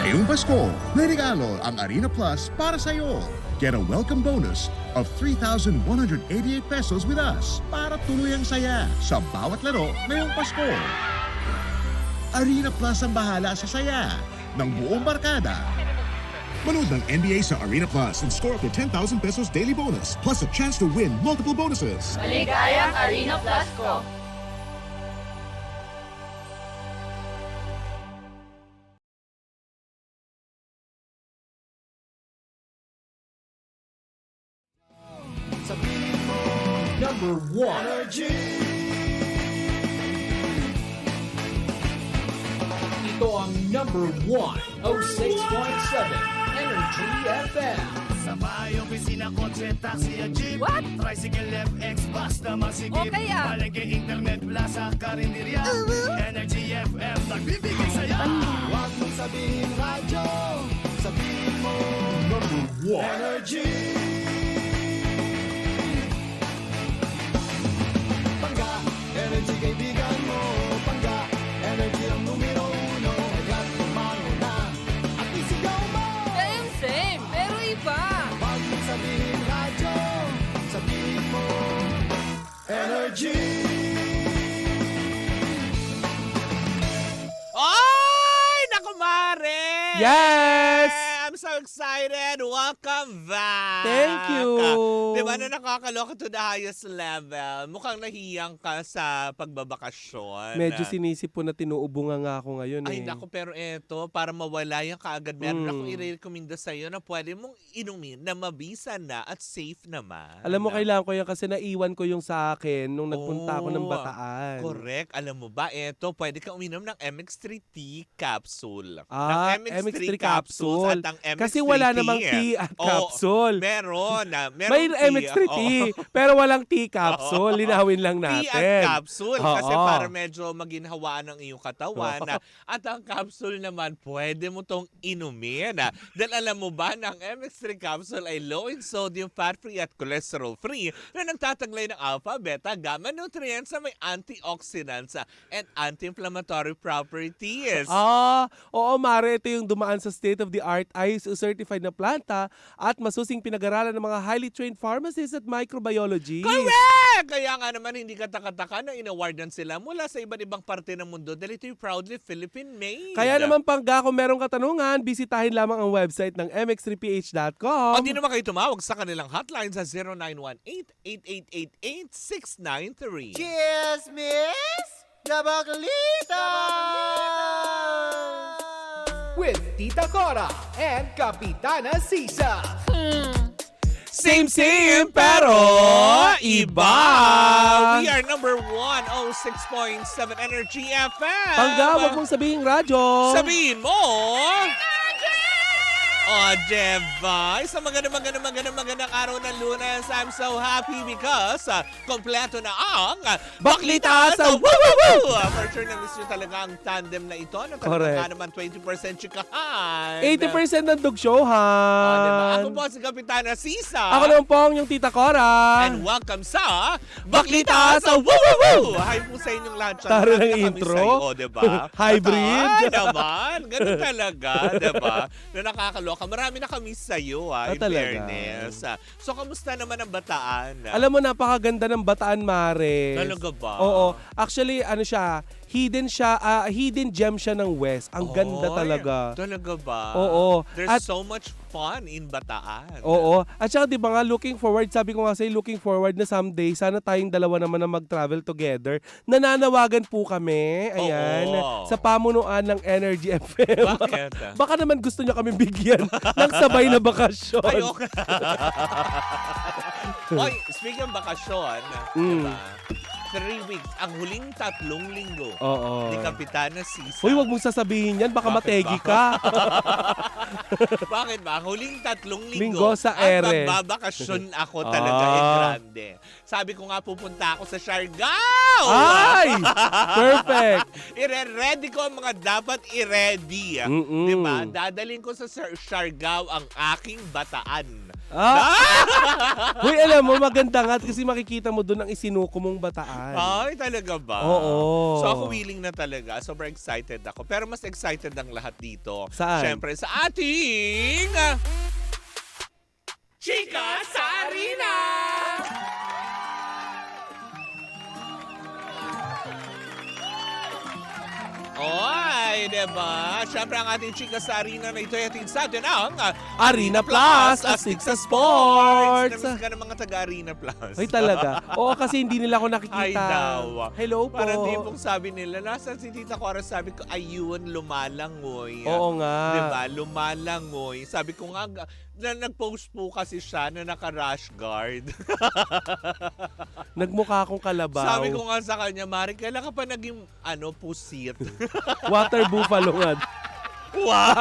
Ngayong Pasko, may regalo ang Arena Plus para sa iyo. Get a welcome bonus of 3,188 pesos with us para tuloy ang saya sa bawat laro ngayong Pasko. Arena Plus ang bahala sa saya ng buong barkada. Manood ng NBA sa Arena Plus and score up to 10,000 pesos daily bonus plus a chance to win multiple bonuses. Maligayang Arena Plus ko! Number 1 Energy. Ito ang number 1 06.7 Energy FM. Sa bahay, opisina, kotse, taxi at jeep. What? Tricycle, FX, basta masigip. Okay, ah. Palengke, internet, plaza, karinderya. Energy FM, nagbibigay saya. Huwag mong sabihin radyo, sabihin mo Number 1 Energy. Pangga, energy kaibigan mo. Pangga, energy ang numero uno. Kaya't tumango na at isigaw mo. Same, pero iba. Huwag mong sabihin radyo, sabihin mo Energy. Ay! Naku, Mare! Yes! I'm so excited! Welcome back! Thank you! Diba na nakakaloka to the highest level? Mukhang nahiyang ka sa pagbabakasyon. Medyo sinisipon na tinuubo nga ako ngayon Ay, eh. naku, pero eto, para mawala yan kaagad, meron Mm. akong i-recommenda sa'yo na pwede mong inumin na mabisa na at safe naman. Alam mo, kailangan ko yan kasi naiwan ko yung sa akin nung nagpunta ako ng Oh, Bataan. Correct. Alam mo ba, eto, pwede kang uminom ng MX3 tea capsule. Ah, ng MX3 capsules at capsule. ang MX3 Kasi wala tea. namang tea at Oo, capsule. Meron. Meron May tea. MX3 Oo. tea, pero walang tea capsule. Linawin lang Tea at natin. capsule. Kasi Oo. para medyo maginhawaan ang iyong katawan. At ang capsule naman, pwede mo tong inumin. Dahil alam mo ba na ang MX3 capsule ay low in sodium, fat-free at cholesterol-free na nagtataglay ng alpha, beta, gamma nutrients na may antioxidants and anti-inflammatory properties. Oo, Mare, ito yung dumaan sa state-of-the-art ISO certified na planta at masusing pinag-aralan ng mga highly trained pharmacists at microbiologists. Correct! Kaya nga naman hindi kataka-taka na inawardan sila mula sa iba't ibang parte ng mundo dahil ito'y proudly Philippine-made. Kaya naman, Pangga, kung merong katanungan, bisitahin lamang ang website ng mx3ph.com. O di naman kayo tumawag sa kanilang hotline sa 0918-8888-693. Cheers, miss! Gabagalitas! With Tita Cora and Kapitana Sisa. Same, pero iba! We are number 106.7 Energy FM. Pangga, wag mong sabihin radyo. Sabihin mo! O, diba? Isang magandang araw ng Lunes. I'm so happy because kompleto na ang Baklita sa Woo Woo Woo! For sure, na-miss nyo talaga ang tandem na ito. Na Correct. talaga naman 20% chikahan. 80% ng O, dugsyuhan. diba? Ako po si Kapitana Sisa. Ako naman po ang yung Tita Cora. And welcome sa Baklita sa Woo Woo Woo! Hi po sa inyong lahat. Taro ng Malapit na kami intro. sa'yo, diba? Hybrid. Ay, naman. Ganun talaga, diba? Na nakakaloka. Marami na kami sa'yo, in talaga. fairness. So, kamusta naman ang Bataan? Alam mo, napakaganda ng Bataan, Mare. Talaga ba? Oo. Actually, ano siya, hidden gem siya ng West. Ang ganda Oy, talaga. Talaga ba? Oo. There's At- so much fun in Bataan. Oo. At saka, di ba nga, looking forward, sabi ko nga sa'yo, looking forward na someday, sana tayong dalawa naman na mag-travel together. Nananawagan po kami, ayan, Oo. sa pamunuan ng Energy FM. Bakit? Baka naman gusto niya kami bigyan ng sabay na bakasyon. Ay, okay. Oy, speaking of bakasyon, Mm. diba? 3 weeks, ang huling 3 linggo Oo. ni Kapitana Sisa. Uy, wag mong sasabihin yan, baka Bakit mategi ba? ka. Bakit ba? Ang huling 3 Linggo linggo sa at ere. magbabakasyon ako talaga grande. Sabi ko nga pupunta ako sa Siargao! Ay! Perfect! Ire-ready ko ang mga dapat i-ready. Mm-mm. Diba? Dadalhin ko sa Siargao ang aking Bataan. Uy, alam mo, maganda nga kasi makikita mo doon ang isinuko mong bataan. Ay, talaga ba? Oo. So ako willing na talaga. Sobrang excited ako. Pero mas excited ang lahat dito. Saan? Siyempre sa ating... Chika sa Arena! Oy, diba? Siyempre ang ating chika sa arena na ito ay ating sa atin ang Arena Plus, Astig sa Sports. Namiss ka ng mga taga-Arena Plus. Ay, talaga. Oo, kasi hindi nila ako Ay, nakikita. daw. Hello po. Parang di pong sabi nila, nasa si Tita Cora, sabi ko, ayun, lumalangoy. Oo nga. Diba? Lumalangoy. Sabi ko nga, nag-post po kasi siya na naka-rash guard. Nagmukha akong kalabaw. Sabi ko nga sa kanya, Mari, kailan ka pa naging, pusit? Water buffalo nga. Wow!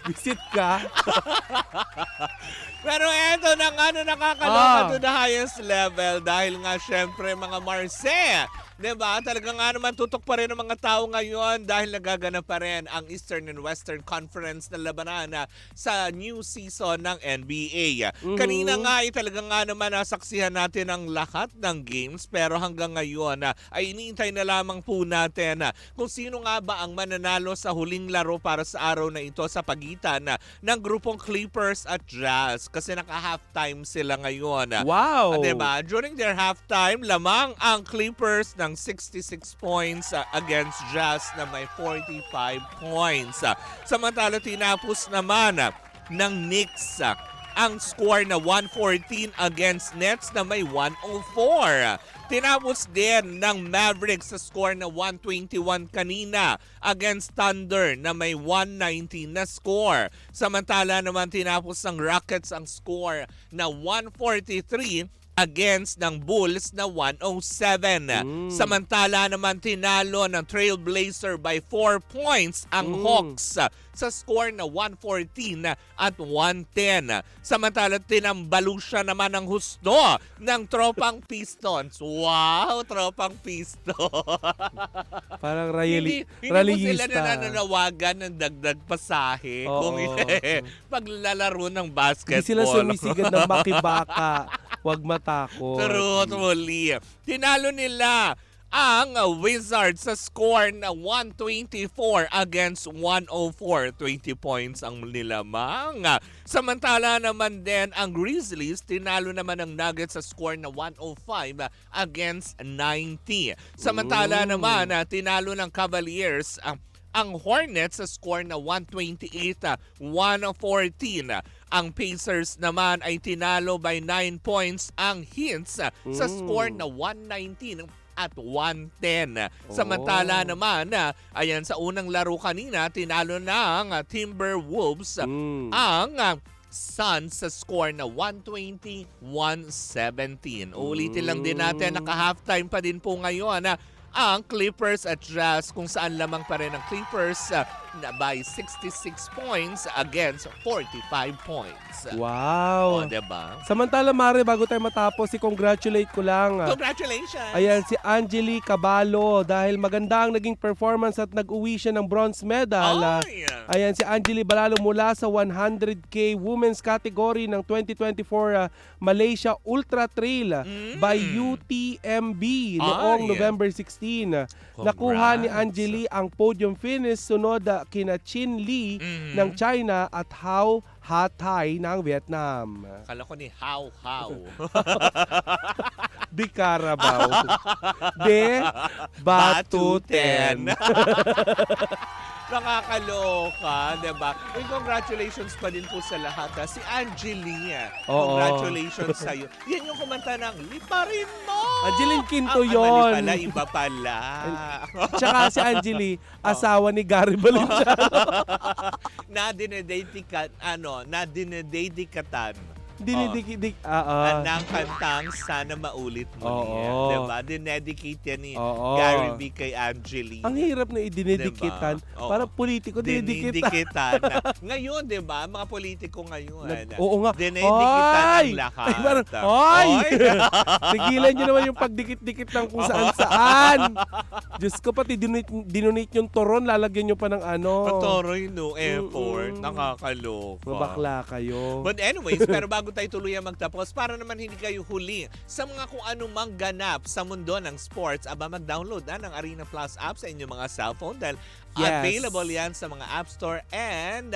Visit ka. Pero eto na nga na nakakaloka Ah. to the highest level dahil nga syempre mga Marse, diba? Talaga nga naman tutok pa rin ang mga tao ngayon dahil nagaganap pa rin ang Eastern and Western Conference na labanan sa new season ng NBA. Kanina nga ay talaga nga naman nasaksihan natin ang lahat ng games pero hanggang ngayon ay iniintay na lamang po natin kung sino nga ba ang mananalo sa huling laro para sa araw na ito sa pagitan ng grupong Clippers at Jazz kasi naka-halftime sila ngayon. Wow. Diba? During their halftime, lamang ang Clippers ng 66 points against Jazz na may 45 points. Samantala, tinapos naman ng Knicks ang score na 114 against Nets na may 104. Tinapos din ng Mavericks sa score na 121 kanina against Thunder na may 119 na score. Samantala naman tinapos ng Rockets ang score na 143 against ng Bulls na 107. Samantala naman tinalo ng Trailblazer by 4 points ang Hawks sa score na 114 at 110. Samantala tinambalo siya naman ng husto ng tropang Pistons. Wow, tropang Pistons. Parang Hindi po sila rallyista. nananawagan ng dagdag pasahe Oo. kung paglalaro ng basketball. Hindi sila sumisigat ng makibaka. Huwag matakot. Truthfully. Tinalo nila ang Wizards sa score na 124 against 104. 20 points ang nilamang. Samantala naman din ang Grizzlies, tinalo naman ang Nuggets sa score na 105 against 90. Samantala naman, tinalo ng Cavaliers ang Hornets sa score na 128-114. Ang Pacers naman ay tinalo by 9 points ang Heat sa score na 119 at 110. Samantala naman, ayan sa unang laro kanina, tinalo ng Timberwolves ang Suns sa score na 120-117. Ulitin lang din natin, naka-halftime pa din po ngayon ang Clippers at Jazz kung saan lamang pa rin ang Clippers na by 66 points against 45 points. Wow. O, diba? Samantala, Mare, bago tayo matapos, congratulate ko lang. Congratulations! Ayan, si Angeli Caballo dahil maganda ang naging performance at nag-uwi siya ng bronze medal. Ay! Ayan, si Angeli Balalo mula sa 100K women's category ng 2024 Malaysia Ultra Trail by UTMB noong Ay! November 16. Nakuha ni Angeli ang podium finish sunod kina Chin Lee ng China at Hao Hathai ng Vietnam. Kala ko ni How. Di Carabao. De Batuten. Nakakaloka, diba? And congratulations pa din po sa lahat. Si Angelia, Oo. congratulations sa'yo. Yan yung kumanta ng Liparin Mo! Angeline Quinto Mali yon. pala, iba pala. Tsaka si Angeli, asawa ni Gary Valenciano. na dinededikatan Dinidikit. Ng kantang Sana Maulit Muli. Oo. Diba? Dinedicate yan ni Oo. Gary V kay Angeli. Ang hirap na idinidikitan. Diba? Oo. Parang politiko, dinidikitan. Dinidikitan. Ngayon, di ba? Mga politiko ngayon. Oo nga. Dinedikitan Ay! ang lahat. Ay, parang, ay! Tigilan nyo naman yung pagdikit-dikit ng kung saan-saan. Diyos ko, pati dinonate yung turon, lalagyan nyo pa ng ano. Patoroy no effort. Mm-mm. Nakakaloka. Mabakla kayo. But anyways, pero bago tayo tuluyan magtapos, para naman hindi kayo huli sa mga kung anumang ganap sa mundo ng sports, mag-download na ng Arena Plus app sa inyong mga cellphone dahil Yes. available yan sa mga App Store and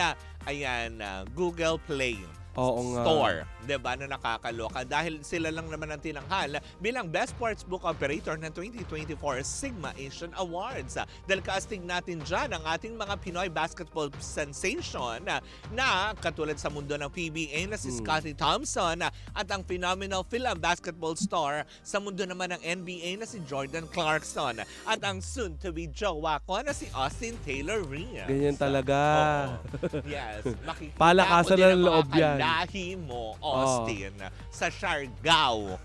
Google Play. Oo nga. Store, 'di ba, na nakakaloka dahil sila lang naman ang tinanghal bilang Best Sportsbook Operator ng 2024 Sigma Asian Awards. Dahil kaastig natin dyan ang ating mga Pinoy basketball sensation na katulad sa mundo ng PBA na si Scottie Thompson at ang phenomenal Phila basketball star sa mundo naman ng NBA na si Jordan Clarkson at ang soon-to-be jowa ko na si Austin Taylor Reeves. Ganyan talaga. Oo. Yes. Makikita Palakasan mo din ng ang loob mga yan. kalahi mo, Austin, sa Siargao.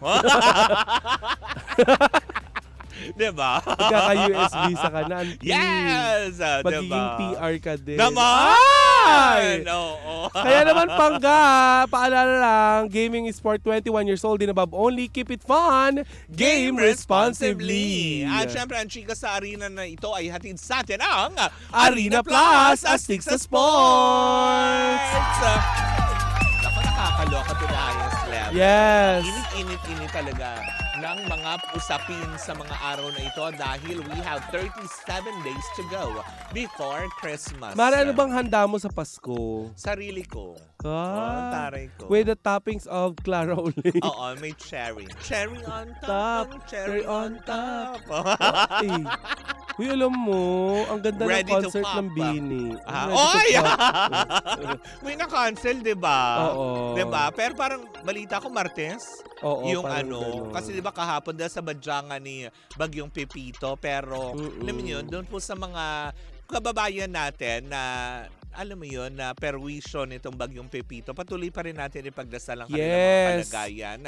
Diba? Magkaka-USB sa kanan. Yes! Magiging Diba? PR ka din. Naman! Oo. Kaya naman pangga, paalala lang, gaming is for 21 years old and above only. Keep it fun, game responsibly. At syempre, ang chika sa arena na ito ay hatid sa atin ang Arena Plus, astig sa sports! Naku, nakakaloka to the highest level. Yes. Init talaga ng mga usapin sa mga araw na ito dahil we have 37 days to go before Christmas. Mara, ano bang handa mo sa Pasko? Sarili ko. Ah, taray ko. with the toppings of Clara Olay. Oo, may cherry. Cherry on top, Top, and cherry on top. Ay. Uy, alam mo, ang ganda Ready ng to concert pop. ng Bini. Ah, Ready to oy! pop. May na-cancel, di ba? Oo. Di ba? Pero parang balita ko Martes, Oo, yung parang ano, ganun. kasi di ba kahapon dahil sa badyangan ni Bagyong Pepito, pero Mm-mm. alam mo yun, doon po sa mga kababayan natin na alam mo yun, na perwisyo nitong Bagyong Pepito, patuloy pa rin natin ipagdasal ang kanilang mga Yes. kalagayan.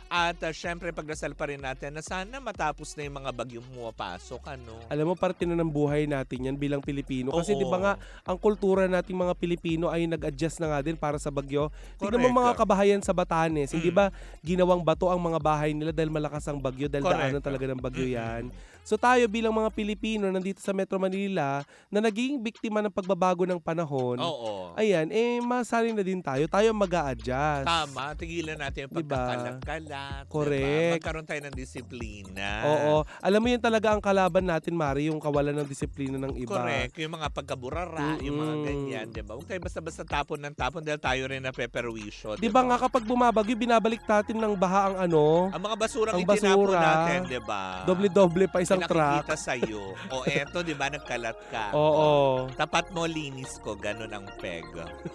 At syempre, pagdasal pa rin natin na sana matapos na yung mga bagyong pumapasok. Ano? Alam mo, parte na ng buhay natin yan bilang Pilipino. Kasi Oo. di ba nga, ang kultura nating mga Pilipino ay nag-adjust na nga din para sa bagyo. Tignan mo Correct. mga kabahayan sa Batanes. Hindi ba ginawang bato ang mga bahay nila dahil malakas ang bagyo, dahil Correct. daanan talaga ng bagyo yan. So tayo bilang mga Pilipino nandito sa Metro Manila na naging biktima ng pagbabago ng panahon, Oo. ayan, masarin na din tayo. Tayo mag-a-adjust. Tama, tigilan natin yung Diba? pagkakalat-kalat. Correct. Diba? Magkaroon tayo ng disiplina. Oo. Alam mo yun talaga ang kalaban natin, Mari, yung kawalan ng disiplina ng iba. Correct. Yung mga pagkaburara, yung mga Mm-mm. ganyan, di ba? Huwag tayo basta-basta tapon ng tapon dahil tayo rin na peperwisyo. Di ba nga kapag bumabagyo, binabalik natin ng baha ang ano, Ang mga basurang Ang itinapon basura, natin, di ba? doble-doble pa isang truck. Pinakikita sa'yo. O eto, di ba, nagkalat ka. Oo. Tapat mo, linis ko, ganun ang peg.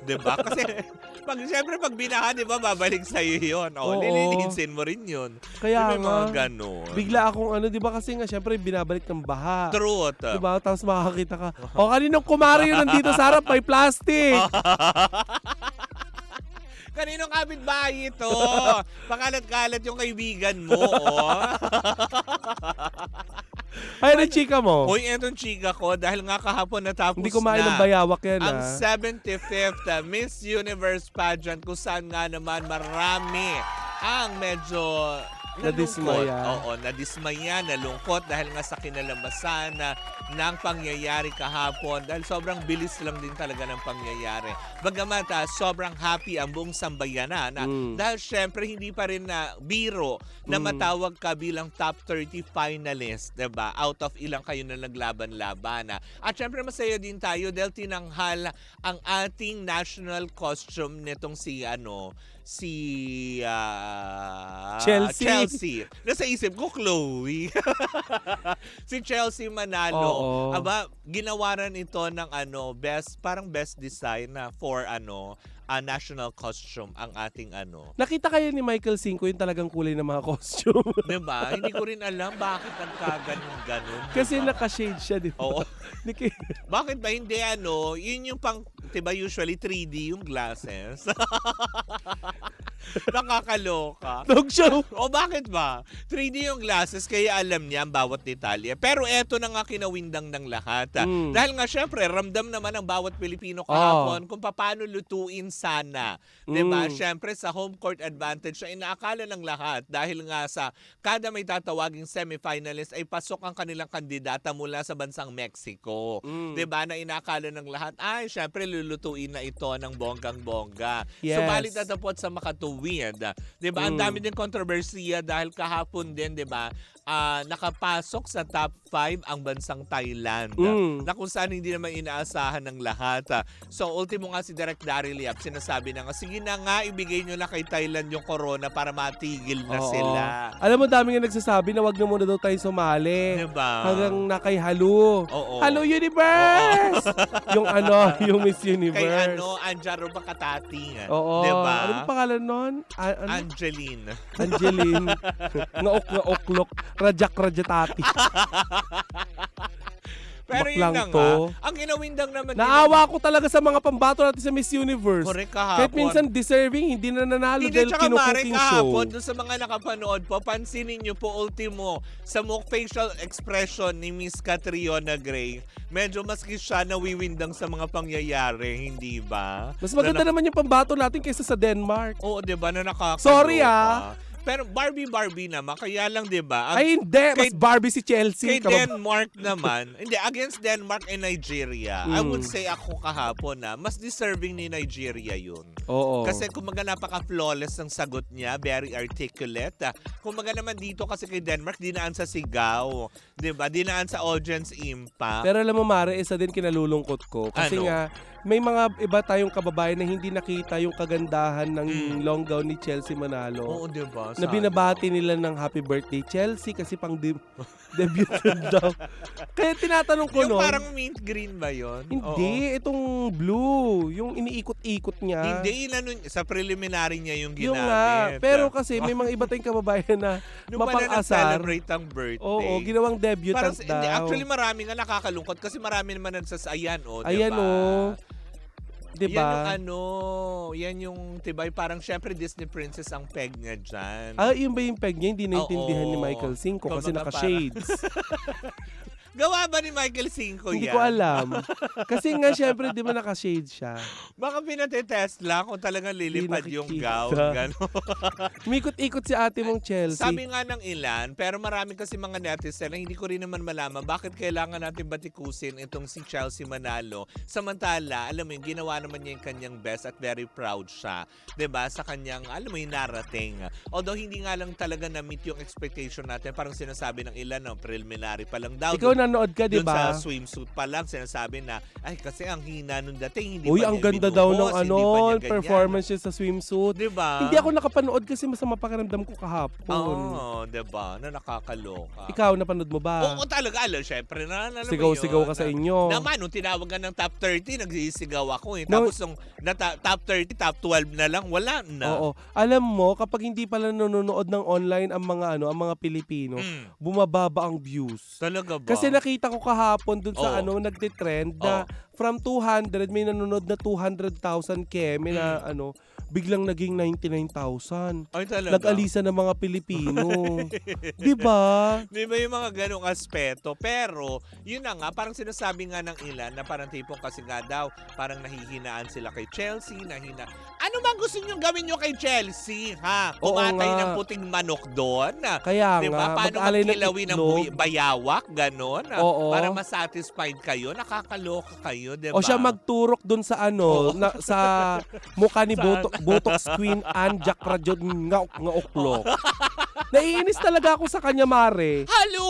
Di ba? Kasi, siyempre, pag binaha, di ba, babalik sa'yo yun. O, Oo. lilinisin mo rin yun. Kaya Di ba, mga nga, ganun. bigla akong ano, di ba kasi nga, syempre, binabalik ng baha. Truth. Di ba? Tapos makakakita ka, o kaninong kumari yun nandito sa harap, may plastic. Kaninong kapitbahay ito? Pakalat-kalat yung kaibigan mo, oh. Ay, na chika mo. Hoy, etong chika ko, dahil nga kahapon natapos Hindi kumain ng na bayawak yan, ang ha? 75th Miss Universe pageant kung saan nga naman marami ang medyo Nadismaya. Oo, nadismaya, nalungkot dahil nga sa kinalabasan ng pangyayari kahapon dahil sobrang bilis lang din talaga ng pangyayari. Bagamat sobrang happy ang buong sambayanan dahil syempre hindi pa rin na biro na matawag ka bilang top 30 finalist, 'di ba? Out of ilang kayo na naglaban-laban. At syempre masaya din tayo dahil tinanghal ang ating national costume nitong si Chelsea. Nasa isip ko, Chloe. Si Chelsea Manalo. Oo. Aba, ginawaran ito ng parang best design na for national costume ang ating Nakita kayo ni Michael Cinco yung talagang kulay ng mga costume. Diba? Hindi ko rin alam bakit nagkaganon-ganon. Kasi diba? naka-shade siya, di ba? Oo. Niki- Bakit ba hindi yun yung pang, diba usually 3D yung glasses? Nakakaloka. Dog show. O bakit ba? 3D yung glasses kaya alam niya ang bawat detalye. Pero eto na nga kinawindang ng lahat. Dahil nga syempre, ramdam naman ang bawat Pilipino kahapon kung paano lutuin sana. Diba? Syempre sa home court advantage na inaakala ng lahat dahil nga sa kada may tatawaging semifinalist ay pasok ang kanilang kandidata mula sa bansang Mexico. Diba? Na inaakala ng lahat, ay syempre lulutuin na ito ng bonggang-bongga. Yes. Subalit natapot sa makatuwid. Diba? Ang dami din kontrobersiya dahil kahapon din, diba? Nakapasok sa top 5 ang bansang Thailand na kung saan hindi naman inaasahan ng lahat. So ultimo nga si Direk Daryl Yap sinasabi na nga, sige na nga ibigay nyo na kay Thailand yung corona para matigil na sila. Alam mo, dami nga nagsasabi na wag na muna daw tayo sumali. Diba? Hanggang na kay Halo. Oo. Halo Universe! Yung yung Miss Universe. Kay Anjaro Bakatati. Oo. Diba? Ano ba pangalan nun? Angeline. Angeline. Ngaok-ngaoklok. Rajak-rajatati. Pero yun Baklang na nga, to. ang ginawindang naman Naawa ko talaga sa mga pambato natin sa Miss Universe. Correct, kahapon. Kahit minsan deserving, hindi na nanalo Hindi, dahil tsaka Mare, kinukuking show. kahapon, dun sa mga nakapanood po, pansinin nyo po ultimo sa facial expression ni Miss Catriona Gray. Medyo maski siya nawiwindang sa mga pangyayari, hindi ba? Mas maganda naman yung pambato natin kaysa sa Denmark. Oo, di ba, na nakakaloka. Sorry, Pero Barbie naman, kaya lang 'di ba? Ay hindi, mas Barbie si Chelsea. Kay Denmark naman, hindi, against Denmark and Nigeria, I would say ako kahapon na mas deserving ni Nigeria yun. Oo. Kasi kumaga napaka-flawless ng sagot niya, very articulate. Kumaga naman dito kasi kay Denmark, dinaan sa sigaw, 'di ba? Dinaan sa audience impact. Pero alam mo Mare, isa din kinalulungkot ko. Kasi Ano? nga, may mga iba tayong kababayan na hindi nakita yung kagandahan ng long gown ni Chelsea Manalo. Oo, 'di ba? Na binabati nila ng happy birthday Chelsea kasi pang debut daw. Kaya tinatanong ko Yung noon. parang mint green ba 'yon? Hindi, itong blue, yung iniikot-ikot niya. Hindi, sa preliminary niya yung ginamit. Yung nga, pero kasi may mga iba tayong kababayan na Nung pala mapang-asar. nag-celebrate ang birthday. Oo, ginawang debutant Parang, daw. hindi, actually marami nga nakakalungkot kasi marami naman nagsasayan, Ayan, diba? Diba? Yan yung yan yung, diba, parang syempre Disney princess ang peg niya dyan. Yun ba yung peg niya? Hindi naintindihan ni Oo. Michael Cinco kasi Kumbaga naka-shades. Gawa ba ni Michael Cinco Hindi yan? ko alam. Kasi nga, syempre, di ba naka-shades siya? Baka pinatitest lang kung talagang lilipad yung nakikita. gown. Gano'n. Umikot-ikot si ate mong Chelsea. Sabi nga ng ilan, pero marami kasi mga netizen na hindi ko rin naman malaman bakit kailangan natin batikusin itong si Chelsea Manalo. Samantala, alam mo yung ginawa naman niya yung kanyang best at very proud siya. 'Di ba? Sa kanyang, alam mo yung narating. Although hindi nga lang talaga na-meet yung expectation natin. Parang sinasabi ng ilan, no, preliminary pa lang daw. Ikaw nanood ka, di Doon ba? sa swimsuit pa lang, sinasabi na, ay kasi ang hina nung dating, hindi Uy, pa ang niya ganda daw ng binuhos, hindi pa niya ganyan. performance niya sa swimsuit. Diba? Hindi ako nakapanood kasi masama pakiramdam ko kahapon. Oo, diba? Na nakakaloka. Ikaw, napanood mo ba? Oo, talaga. Alam, syempre na. Alam mo Sigaw-sigaw yun, ka sa inyo. Naman, nung tinawag ka ng top 30, nagsisigaw ako eh. No. Tapos nung top 30, top 12 na lang, wala na. Oo. Alam mo, kapag hindi pala nanonood ng online ang mga Pilipino, bumababa ang views. Talaga ba? Kasi nakita ko kahapon dun sa Oo. nagtitrend na from 200 may nanonood na 200,000 keme na biglang naging 99,000. Ay, talaga. Nag-alisa ng mga Pilipino. 'Di ba? Di ba yung mga ganong aspeto? Pero, yun na nga, parang sinasabi nga ng ilan na parang tipong kasi nga daw, parang nahihinaan sila kay Chelsea, Ano bang gusto nyo gawin nyo kay Chelsea, ha? Oo Kumatay nga. ng puting manok doon? Kaya Diba? nga, Paano mag-alay ng magkilawin ng itlog. bayawak? Ganon? Oo. Para masatisfied kayo? Nakakaloka kayo, diba? O siya magturok dun sa sa mukha ni Botox Queen Anne Jack Rajon ngaoklok. Naiinis talaga ako sa kanya, Mare. Halo!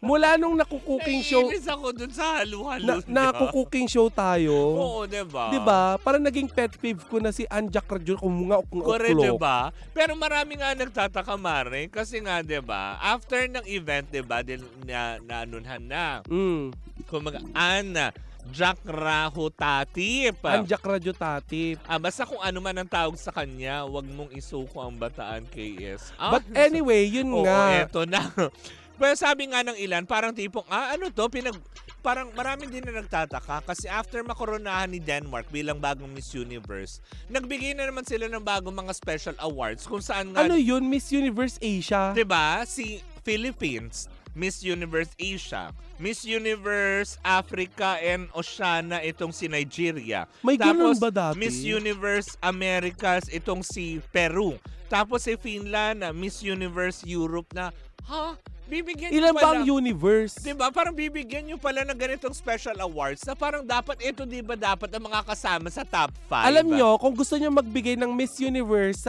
Mula nung nakukuking show, Naiinis ako dun sa halo-halo niya. nakukuking show tayo. Oo, diba? 'Di ba? Parang naging pet peeve ko na si Anne Jack Rajon Correct, ngaoklok. diba? Pero marami nga nagtataka, Mare, kasi nga, diba, after ng event, diba, na anunhan na, Mm. kumaga, Jack Raho Tatip. Anjak Radyo Tatip. Basta kung ano man ang tawag sa kanya, wag mong isuko ang Bataan KS. But anyway, yun Oo, nga. eto na. Pero sabi nga ng ilan, parang tipong, ano to, parang marami din na nagtataka kasi after makoronahan ni Denmark bilang bagong Miss Universe, nagbigay na naman sila ng bagong mga special awards kung saan nga, Ano yun? Miss Universe Asia? 'di ba? Si Philippines, Miss Universe Asia, Miss Universe Africa and Oceania, itong si Nigeria. May ganun Tapos ba dati? Miss Universe Americas, itong si Peru. Tapos si Finland, Miss Universe Europe na, bibigyan Ilan nyo ba pala, ang universe? diba? Parang bibigyan nyo pala ng ganitong special awards na parang dapat ito, diba, dapat ang mga kasama sa top 5. Alam nyo, kung gusto nyo magbigay ng Miss Universe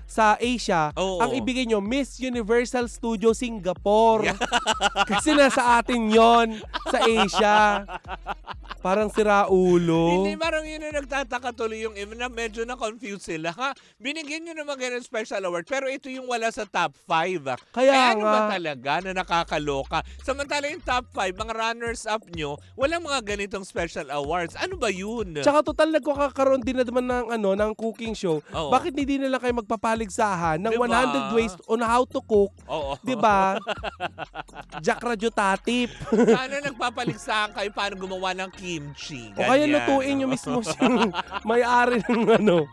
sa Asia, Oo. ang ibigay nyo, Miss Universal Studio Singapore. Kasi nasa atin yon sa Asia. Parang sira ulo. Hindi, parang yun na nagtataka tuloy yung na medyo na-confuse sila. Binigyan nyo naman ganun special award, pero ito yung wala sa top 5. Kaya ano nga. ba talaga na nakakaloka? Samantala yung top 5, mga runners-up nyo, walang mga ganitong special awards. Ano ba yun? Tsaka total nagkakaroon din na naman ng cooking show. Oo. Bakit hindi nila kayo magpapaligsahan ng Diba? 100 ways on how to cook? Oo. 'Di ba? Jack Radyo Tatip. Sana nagpapaligsahan kayo paano gumawa ng kimchi. O kaya Ganyan. lutuin nyo mismo siyang may-ari ng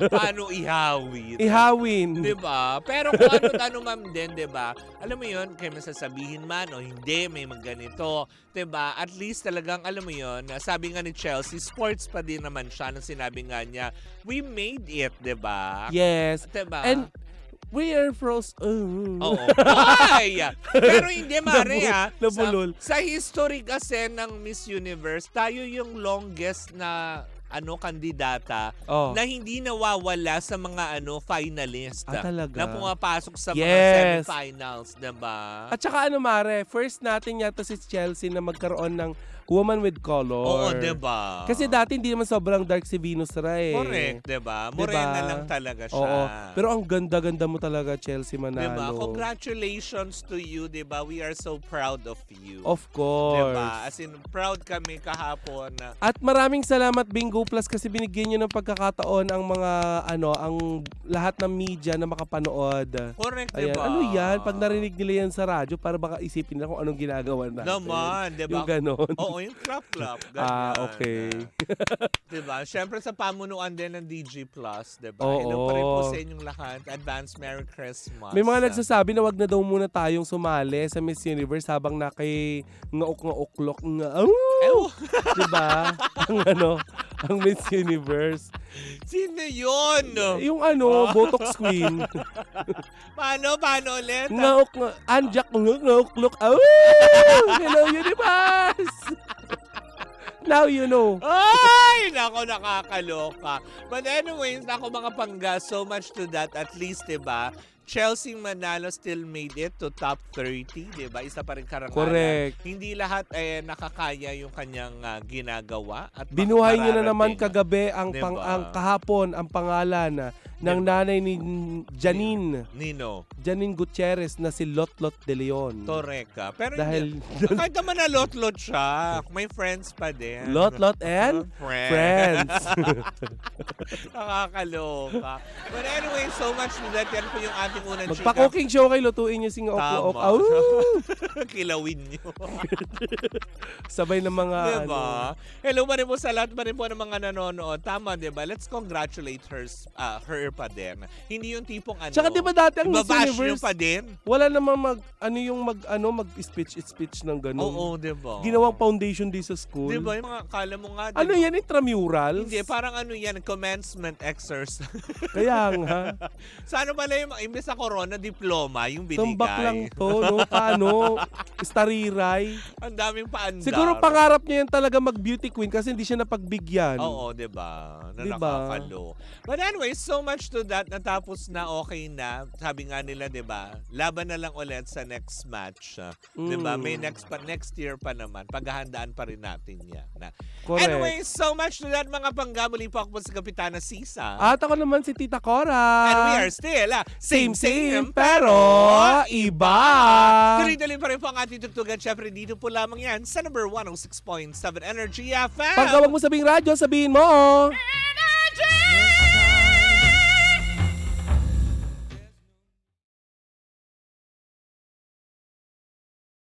Paano ihawin. ihawin. Diba? Pero kung ano ma'am din, diba? Alam mo yun, kaya masasabihin man o hindi, may mga ganito. Diba? At least talagang, alam mo yun, sabi nga ni Chelsea, sports pa din naman siya nang sinabi nga niya, we made it, diba? Yes. Diba? And we are frozen. Oo. Ay! Pero hindi, Mare, Nabulol. Sa history kasi ng Miss Universe, tayo yung longest na kandidata Oh. na hindi nawawala sa mga finalist. Talaga? Na pumapasok sa mga Yes. semifinals, diba? At saka Mare, first natin yata si Chelsea na magkaroon ng Woman with Color. Oo, diba? Kasi dati hindi naman sobrang dark si Venus Ray. Correct, diba? Morena lang talaga siya. Oo. Pero ang ganda-ganda mo talaga, Chelsea Manalo. Diba? Congratulations to you, diba? We are so proud of you. Of course. Diba? As in, proud kami kahapon na At maraming salamat Bingo Plus kasi binigyan nyo ng pagkakataon ang mga ang lahat ng media na makapanood. correct, Ayan. diba? Ano yan? Pag narinig nila yan sa radyo, para baka isipin nila kung anong ginagawa natin. Naman, diba? Yung ganon. Oo, yung clap-clap. Ganyan. Okay. Diba? Siyempre sa pamunuan din ng DG Plus, diba? Oo. Hello pa rin po sa inyong lahat. Advance Merry Christmas. May mga nagsasabi na wag na daw muna tayong sumali sa Miss Universe habang ngaok-ngaoklok nga. Ew. Diba? ang Miss Universe. Sino yun? Yung Botox Queen. Paano ulit? Anjak ngaoklok. Hello Universe! Now you know. Ay! Nako, nakakaloka. But anyways, nako mga pangga, so much to that. At least, diba? Chelsea Manalo still made it to top 30, di ba? Isa pa rin karangalan. Correct. Hindi lahat nakakaya yung kanyang ginagawa. At Binuhay niyo na mararating. naman kagabi ang Diba? ang kahapon ang pangalan ng Diba? nanay ni Janine Gutierrez na si Lotlot de Leon. Toreka. Pero Dahil kahit naman na lot-lot siya, may friends pa din. Lotlot and friends. Nakakaloka. But anyway, so much to that. Yan po yung ating unang chika. Magpa-cooking show kayo, lutuin niyo sing Tama. Kilawin nyo. Sabay ng mga Diba? Hello pa rin po sa lahat pa rin po ng mga nanonood. Tama, diba? Let's congratulate her pa din. Hindi yung tipong Tsaka diba dati ang Miss ibabash nyo Universe, pa din? wala namang mag-speech ng ganun. Oo, diba? Ginawang foundation day sa school. Diba? Yung mga akala mo nga, diba? Ano yan, intramurals? Hindi, parang yan, commencement exercise. Kaya nga. Sana pala yung, imbes na corona, diploma, yung binigay. Tumbak lang to, no? Paano? Stariray. Ang daming paandar. Siguro pangarap niya yan talaga mag-beauty queen kasi hindi siya napagbigyan. Oo, diba? Na Diba? nakakalo. But anyway, so much much to that, natapos na, okay na. Sabi nga nila, di ba, laban na lang ulit sa next match. Di ba? May next year pa naman. Paghahandaan pa rin natin yan. Correct. Anyway, so much to that, mga panggamuli po ako po si Kapitana Sisa. At ako naman si Tita Cora. And we are still Same, pero iba. Tuloy-tuloy pa rin po ang ating tugtugan. Siyempre, dito po lamang yan sa number 106.7 Energy FM. Pag wag mo sabing radyo, sabihin mo.